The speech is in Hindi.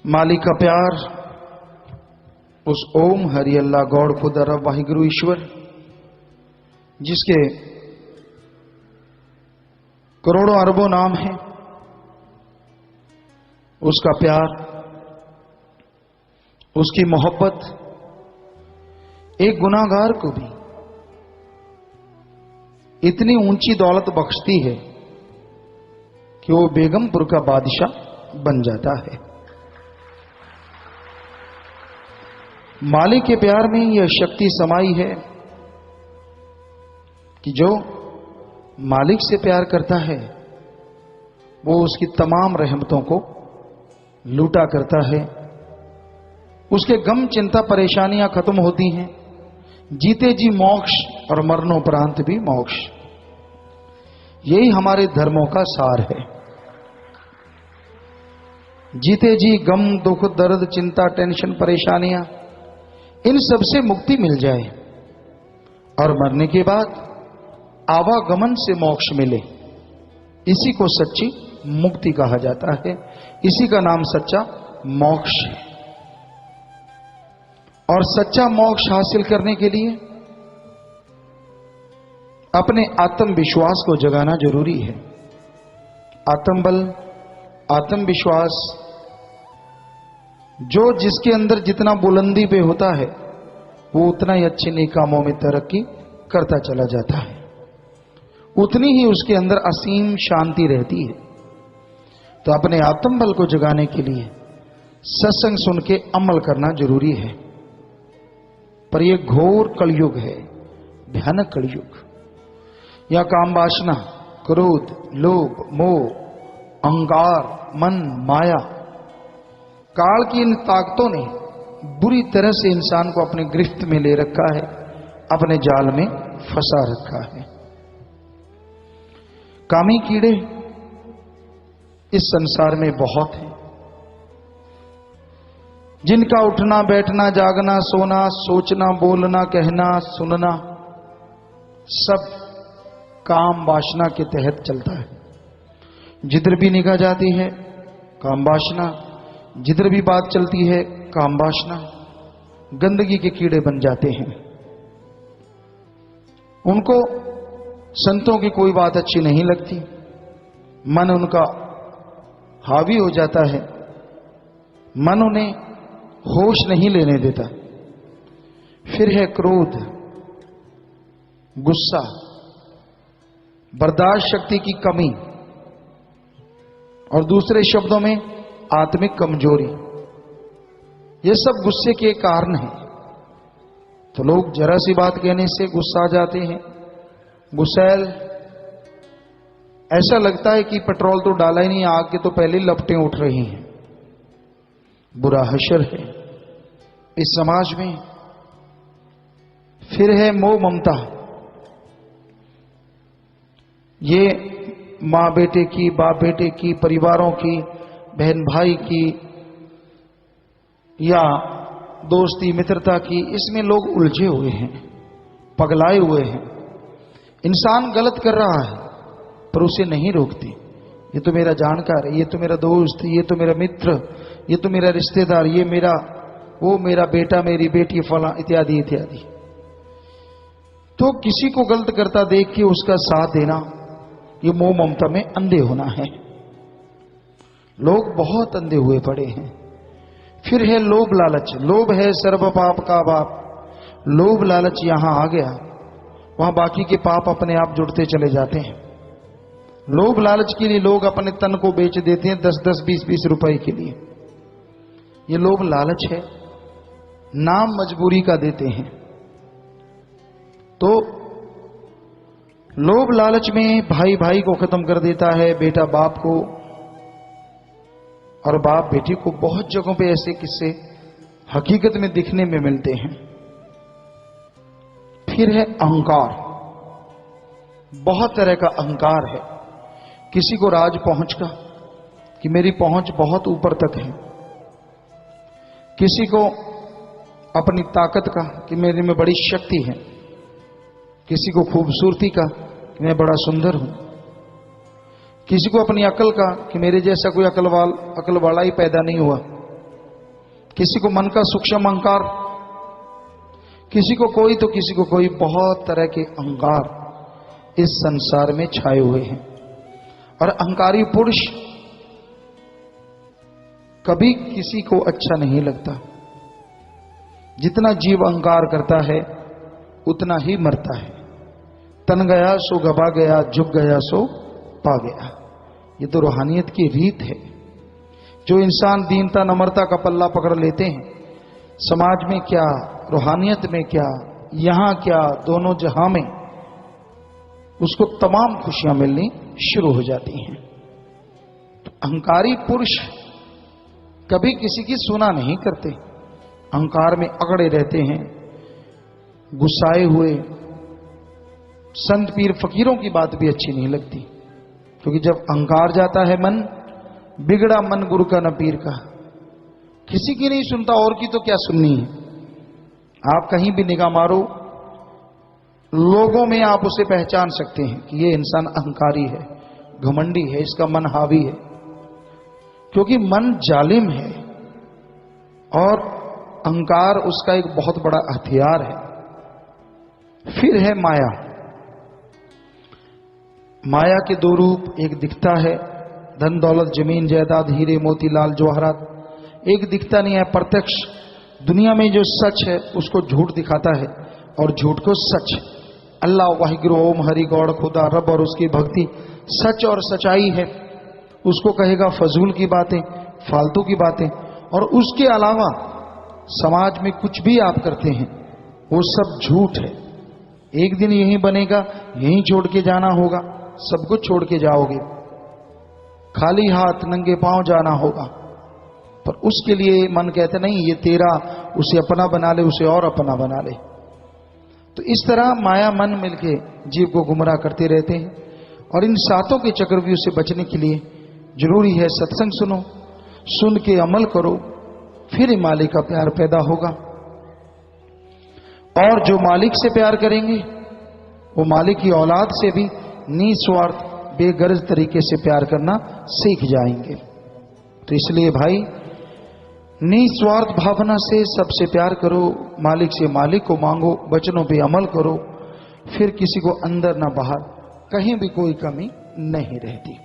मालिक का प्यार, उस ओम हरि अल्लाह गौड़ खुदा रब वाहिगुरु ईश्वर जिसके करोड़ों अरबों नाम हैं, उसका प्यार, उसकी मोहब्बत एक गुनाहगार को भी इतनी ऊंची दौलत बख्शती है कि वो बेगमपुर का बादशाह बन जाता है। मालिक के प्यार में यह शक्ति समाई है कि जो मालिक से प्यार करता है वो उसकी तमाम रहमतों को लूटा करता है। उसके गम चिंता परेशानियां खत्म होती हैं। जीते जी मोक्ष और मरणोपरांत भी मोक्ष, यही हमारे धर्मों का सार है। जीते जी गम दुख दर्द चिंता टेंशन परेशानियां, इन सब से मुक्ति मिल जाए और मरने के बाद आवागमन से मोक्ष मिले, इसी को सच्ची मुक्ति कहा जाता है। इसी का नाम सच्चा मोक्ष है। और सच्चा मोक्ष हासिल करने के लिए अपने आत्मविश्वास को जगाना जरूरी है। आत्मबल, आत्मविश्वास जो जिसके अंदर जितना बुलंदी पे होता है वो उतना ही अच्छे नेक कामों में तरक्की करता चला जाता है, उतनी ही उसके अंदर असीम शांति रहती है। तो अपने आत्मबल को जगाने के लिए सत्संग सुन के अमल करना जरूरी है। पर यह घोर कलयुग है, भयानक कलयुग। यह काम वासना, क्रोध, लोभ, मोह, अहंकार, मन, माया, काल की इन ताकतों ने बुरी तरह से इंसान को अपने गिरफ्त में ले रखा है, अपने जाल में फंसा रखा है। कामी कीड़े इस संसार में बहुत हैं, जिनका उठना बैठना जागना सोना सोचना बोलना कहना सुनना सब काम वासना के तहत चलता है। जिधर भी निगाह जाती है काम वासना, जिधर भी बात चलती है काम वासना, गंदगी के कीड़े बन जाते हैं। उनको संतों की कोई बात अच्छी नहीं लगती, मन उनका हावी हो जाता है, मन उन्हें होश नहीं लेने देता। फिर है क्रोध, गुस्सा, बर्दाश्त शक्ति की कमी, और दूसरे शब्दों में आत्मिक कमजोरी। ये सब गुस्से के कारण हैं। तो लोग जरा सी बात कहने से गुस्सा आ जाते हैं। गुस्सैल, ऐसा लगता है कि पेट्रोल तो डाला ही नहीं, आग के तो पहले ही लपटें उठ रही हैं। बुरा हशर है इस समाज में। फिर है मोह ममता। ये मां बेटे की, बाप बेटे की, परिवारों की, बहन भाई की या दोस्ती मित्रता की, इसमें लोग उलझे हुए हैं, पगलाए हुए हैं। इंसान गलत कर रहा है पर उसे नहीं रोकती। ये तो मेरा जानकार है, ये तो मेरा दोस्त, ये तो मेरा मित्र, ये तो मेरा रिश्तेदार, ये मेरा, वो मेरा बेटा, मेरी बेटी, फला इत्यादि इत्यादि। तो किसी को गलत करता देख के उसका साथ देना, ये मोह ममता में अंधे होना है। लोग बहुत अंधे हुए पड़े हैं। फिर है लोभ लालच। लोभ है सर्व पाप का बाप। लोभ लालच यहां आ गया, वहां बाकी के पाप अपने आप जुड़ते चले जाते हैं। लोभ लालच के लिए लोग अपने तन को बेच देते हैं 10-10, 20-20 रुपए के लिए। ये लोभ लालच है, नाम मजबूरी का देते हैं। तो लोभ लालच में भाई भाई को खत्म कर देता है, बेटा बाप को, और बाप बेटी को। बहुत जगहों पे ऐसे किस्से हकीकत में दिखने में मिलते हैं। फिर है अहंकार। बहुत तरह का अहंकार है। किसी को राज पहुंच का कि मेरी पहुंच बहुत ऊपर तक है, किसी को अपनी ताकत का कि मेरे में बड़ी शक्ति है, किसी को खूबसूरती का कि मैं बड़ा सुंदर हूं, किसी को अपनी अकल का कि मेरे जैसा कोई अकल वाला ही पैदा नहीं हुआ, किसी को मन का सूक्ष्म अहंकार, किसी को कोई तो किसी को कोई, बहुत तरह के अहंकार इस संसार में छाए हुए हैं। और अहंकारी पुरुष कभी किसी को अच्छा नहीं लगता। जितना जीव अहंकार करता है उतना ही मरता है। तन गया सो गवा गया, झुक गया सो पा गया। ये तो रूहानियत की रीत है। जो इंसान दीनता नम्रता का पल्ला पकड़ लेते हैं, समाज में क्या, रूहानियत में क्या, यहां क्या, दोनों जहां में उसको तमाम खुशियां मिलनी शुरू हो जाती हैं। तो अहंकारी पुरुष कभी किसी की सुना नहीं करते, अहंकार में अकड़े रहते हैं, गुस्साए हुए। संत पीर फकीरों की बात भी अच्छी नहीं लगती, क्योंकि जब अहंकार जाता है मन, बिगड़ा मन गुरु का न पीर का। किसी की नहीं सुनता, और की तो क्या सुननी है। आप कहीं भी निगाह मारो, लोगों में आप उसे पहचान सकते हैं कि ये इंसान अहंकारी है, घमंडी है, इसका मन हावी है। क्योंकि मन जालिम है और अहंकार उसका एक बहुत बड़ा हथियार है। फिर है माया। माया के दो रूप, एक दिखता है धन दौलत जमीन जायदाद हीरे मोती लाल जवाहरात, एक दिखता नहीं है प्रत्यक्ष। दुनिया में जो सच है उसको झूठ दिखाता है और झूठ को सच। अल्लाह वाहिगुरु ओम हरि गौड़ खुदा रब और उसकी भक्ति सच और सच्चाई है, उसको कहेगा फजूल की बातें, फालतू की बातें। और उसके अलावा समाज में कुछ भी आप करते हैं वो सब झूठ है। एक दिन यही बनेगा, यही छोड़ के जाना होगा, सब कुछ छोड़ के जाओगे, खाली हाथ नंगे पांव जाना होगा। पर उसके लिए मन कहते नहीं ये तेरा, उसे अपना बना ले, उसे और अपना बना ले। तो इस तरह माया मन मिलके जीव को गुमराह करते रहते हैं। और इन सातों के चक्रव्यूह से बचने के लिए जरूरी है सत्संग सुनो, सुन के अमल करो, फिर मालिक का प्यार पैदा होगा। और जो मालिक से प्यार करेंगे वो मालिक की औलाद से भी निस्वार्थ बेगर्ज तरीके से प्यार करना सीख जाएंगे। तो इसलिए भाई निस्वार्थ भावना से सबसे प्यार करो, मालिक से मालिक को मांगो, वचनों पे अमल करो, फिर किसी को अंदर ना बाहर कहीं भी कोई कमी नहीं रहती।